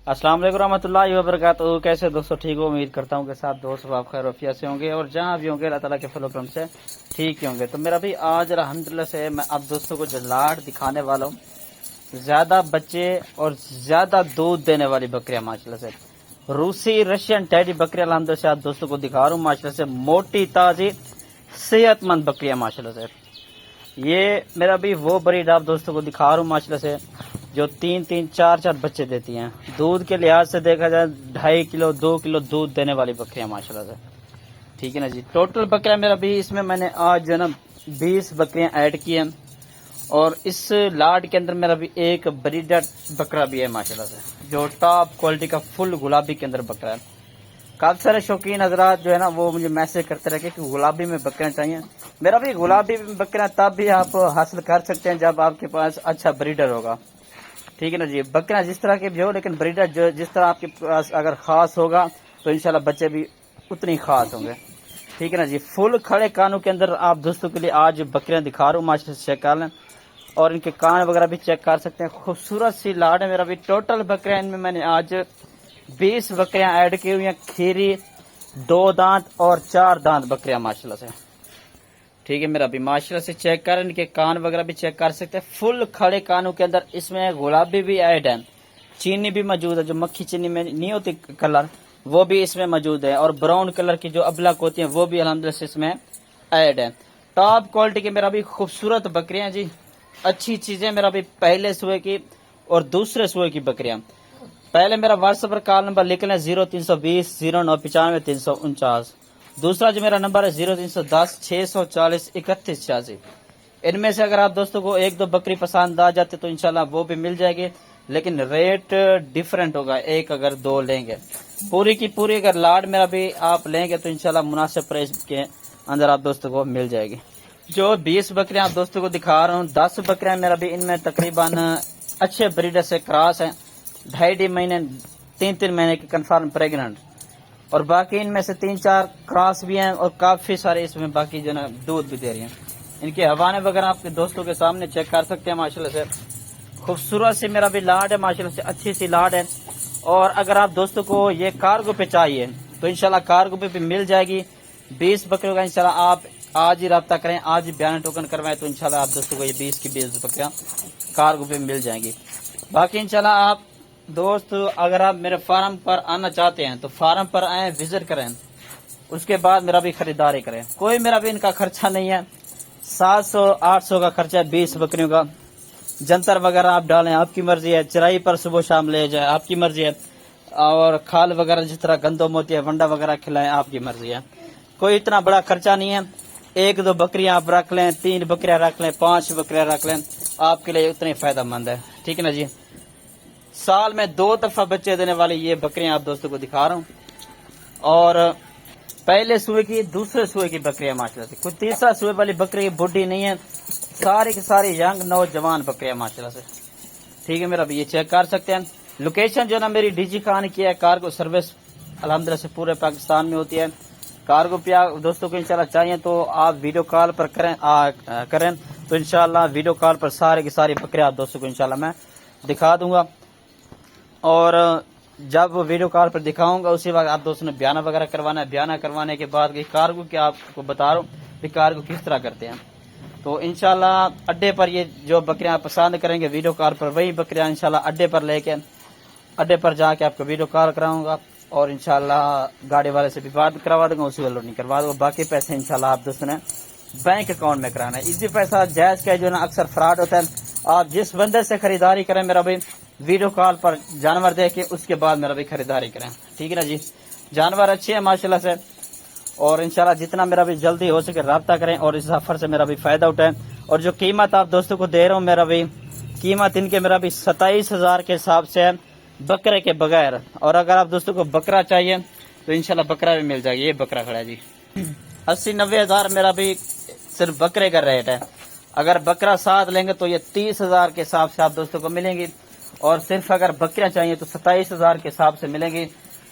अस्सलाम वालेकुम रहमतुल्लाहि व बरकातहू। कैसे दोस्तों, ठीक हो? उम्मीद करता हूँ कि साथ दोस्त आप खैर वफिया से होंगे और जहाँ भी होंगे अल्लाह ताला के फजल करम से ठीक ही होंगे। तो मेरा भी आज अल्हम्दुलिल्लाह से मैं आप दोस्तों को जो लाट दिखाने वाला हूँ, ज्यादा बच्चे और ज्यादा दूध देने वाली बकरियां माशाल्लाह से, रूसी रशियन टैडी बकरियां अल्हम्दुलिल्लाह से आप दोस्तों को दिखा रहा हूँ। माशाल्लाह से मोटी ताजी सेहतमंद बकरियां माशाल्लाह से। ये मेरा भी वो ब्रीड आप दोस्तों को दिखा रहा हूँ माशाल्लाह से, जो 3-3, 4-4 बच्चे देती हैं। दूध के लिहाज से देखा जाए 2.5 किलो 2 किलो दूध देने वाली बकरियां माशाल्लाह से, ठीक है ना जी। टोटल बकरियां मेरा भी इसमें मैंने आज जो है ना 20 बकरियां ऐड की हैं और इस लाट के अंदर मेरा भी एक ब्रीडर बकरा भी है माशाल्लाह से, जो टॉप क्वालिटी का फुल गुलाबी के अंदर बकरा है। काफी सारे शौकीन हजरात जो है ना वो मुझे मैसेज करते रहे कि गुलाबी में बकरियां चाहिए। मेरा भी गुलाबी में बकरियां तब भी आप हासिल कर सकते हैं जब आपके पास अच्छा ब्रीडर होगा, ठीक है ना जी। बकरियां जिस तरह के भी हो, लेकिन ब्रीडर जो जिस तरह आपके पास अगर खास होगा तो इंशाल्लाह बच्चे भी उतनी खास होंगे, ठीक है ना जी। फुल खड़े कानों के अंदर आप दोस्तों के लिए आज बकरियां दिखा रहा हूँ माशाल्लाह से, चेक कर लें और इनके कान वगैरह भी चेक कर सकते हैं। खूबसूरत सी लाड है मेरा भी। टोटल बकरियां इनमें मैंने आज 20 बकरियां ऐड की हुई हैं, खीरी 2 दांत और 4 दांत बकरियां माशाल्लाह से, ठीक है मेरा भी। माशाल्लाह से चेक कर, इनके कान वगैरह भी चेक कर सकते हैं। फुल खड़े कानों के अंदर इसमें गुलाबी भी ऐड है, चीनी भी मौजूद है, जो मक्खी चीनी में नहीं होती कलर, वो भी इसमें मौजूद है, और ब्राउन कलर की जो अबलक होती है वो भी अल्हम्दुलिल्लाह से इसमें ऐड है। टॉप क्वालिटी की मेरा भी खूबसूरत बकरियां जी, अच्छी चीजें मेरा भी। पहले सुबह की और दूसरे सुबह की बकरियां। पहले मेरा व्हाट्सएप पर कॉल नंबर लिख लें 0320 0995 349। दूसरा जो मेरा नंबर है 0310 640 3186। इनमें से अगर आप दोस्तों को 1-2 बकरी पसंद आ जाते तो इंशाल्लाह वो भी मिल जाएगी, लेकिन रेट डिफरेंट होगा एक अगर 2 लेंगे। पूरी की पूरी अगर लाड मेरा भी आप लेंगे तो इंशाल्लाह मुनासिब प्राइस के अंदर आप दोस्तों को मिल जाएगी। जो 20 बकरियां आप दोस्तों को दिखा रहा हूँ, 10 बकरियां मेरा भी इनमें तकरीबन अच्छे ब्रीडर से क्रॉस है, 2.5 महीने 3-3 महीने की कंफर्म प्रेग्नेंट, और बाकी इनमें से 3-4 क्रॉस भी हैं और काफी सारे इसमें बाकी जो ना दूध भी दे रही हैं। इनके हवाने वगैरह आपके दोस्तों के सामने चेक कर सकते हैं माशाल्लाह से। खूबसूरत सी मेरा भी लाड है माशाल्लाह से, अच्छी सी लाड है। और अगर आप दोस्तों को ये कार्गो पे चाहिए तो इंशाल्लाह कार्गो पे भी मिल जाएगी। 20 बकरियों का इंशाल्लाह आप आज ही रब्ता करें, आज ही बयान टोकन करवाएं तो इंशाल्लाह आप दोस्तों को ये 20 की 20 बकरियां कार्गो पे मिल जाएंगी। बाकी इंशाल्लाह आप दोस्त अगर आप मेरे फार्म पर आना चाहते हैं तो फार्म पर आए, विजिट करें, उसके बाद मेरा भी खरीदारी करें। कोई मेरा भी इनका खर्चा नहीं है, 700-800 का खर्चा है 20 बकरियों का। जंतर वगैरह आप डालें, आपकी मर्जी है। चराई पर सुबह शाम ले जाए, आपकी मर्जी है। और खाल वगैरह जिस तरह गंदम होती है, वंडा वगैरह खिलाएं, आपकी मर्जी है। कोई इतना बड़ा खर्चा नहीं है। 1-2 बकरियां आप रख लें, 3 बकरियां रख लें, 5 बकरियां रख लें, आपके लिए उतनी फायदेमंद है, ठीक है ना जी। साल में 2 दफा बच्चे देने वाली ये बकरियां आप दोस्तों को दिखा रहा हूँ, और पहले सुबह की दूसरे सुबह की बकरियां माशाल्लाह से। कुछ तीसरा सुबह वाली बकरी बुढ़ी नहीं है, सारी की सारी यंग नौजवान बकरियां माशाल्लाह से, ठीक है मेरा भी। ये चेक कर सकते हैं। लोकेशन जो ना मेरी डीजी खान की है, कार्गो सर्विस अल्हम्दुलिल्लाह से पूरे पाकिस्तान में होती है। कार्गो पे दोस्तों को इंशाल्लाह चाहिए तो आप वीडियो कॉल पर करें तो इंशाल्लाह वीडियो कॉल पर सारे की सारी बकरियां आप दोस्तों को इंशाल्लाह मैं दिखा दूंगा। और जब वीडियो कॉल पर दिखाऊंगा उसी वक्त आप दोस्तों ने बयाना वगैरह करवाना है। बयाना करवाने के बाद कार्गो के आपको बता रहा हूँ कि कार्गो किस तरह करते हैं। तो इंशाल्लाह अड्डे पर ये जो बकरियां आप पसंद करेंगे वीडियो कॉल पर, वही बकरियां इंशाल्लाह अड्डे पर लेके अड्डे पर जाके आपको वीडियो कॉल कराऊंगा, और इंशाल्लाह गाड़ी वाले से भी बात करवा दूंगा, उसी वाले लोडिंग करवा दूंगा। बाकी पैसे इंशाल्लाह आप दोस्तों ने बैंक अकाउंट में कराना है। इसी पैसा जायज का जो ना अक्सर फ्रॉड होता है। आप जिस बंदे से खरीदारी करें मेरा भाई, वीडियो कॉल पर जानवर देखे उसके बाद मेरा भी खरीदारी करें, ठीक है ना जी। जानवर अच्छे हैं माशाल्लाह से, और इंशाल्लाह जितना मेरा भी जल्दी हो सके रब्ता करें और इस सफर से मेरा भी फायदा उठाएं। और जो कीमत आप दोस्तों को दे रहा हूँ मेरा भी, कीमत इनके मेरा भी 27,000 के हिसाब से है बकरे के बगैर। और अगर आप दोस्तों को बकरा चाहिए तो इंशाल्लाह बकरा भी मिल जाएगा। ये बकरा खड़ा है जी, 80-90 हजार मेरा भी सिर्फ बकरे का रेट है। अगर बकरा साथ लेंगे तो ये 30,000 के हिसाब से आप दोस्तों को मिलेंगी, और सिर्फ अगर बकरियां चाहिए तो 27,000 के हिसाब से मिलेंगी।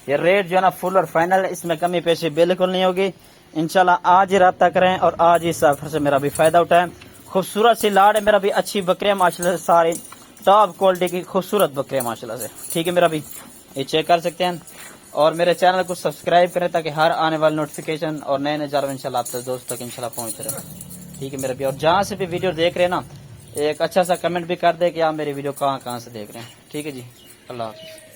ये रेट जो है ना फुल और फाइनल है, इसमें कमी पेशी बिल्कुल नहीं होगी। इंशाल्लाह आज ही रब्ता करें और आज ही सफर से मेरा भी फायदा उठाएं। खूबसूरत सी लाड है मेरा भी, अच्छी बकरियां माशाल्लाह से, सारी टॉप क्वालिटी की खूबसूरत बकरियां माशाल्लाह से, ठीक है मेरा भी। ये चेक कर सकते हैं। और मेरे चैनल को सब्सक्राइब करें ताकि हर आने वाले नोटिफिकेशन और नए नए जानवर इंशाल्लाह आप दोस्तों तक इंशाल्लाह पहुंच रहे। ठीक है मेरे भी, और जहां से भी वीडियो देख रहे हैं ना, एक अच्छा सा कमेंट भी कर दे कि आप मेरी वीडियो कहाँ से देख रहे हैं। ठीक है जी, अल्लाह हाफिज़।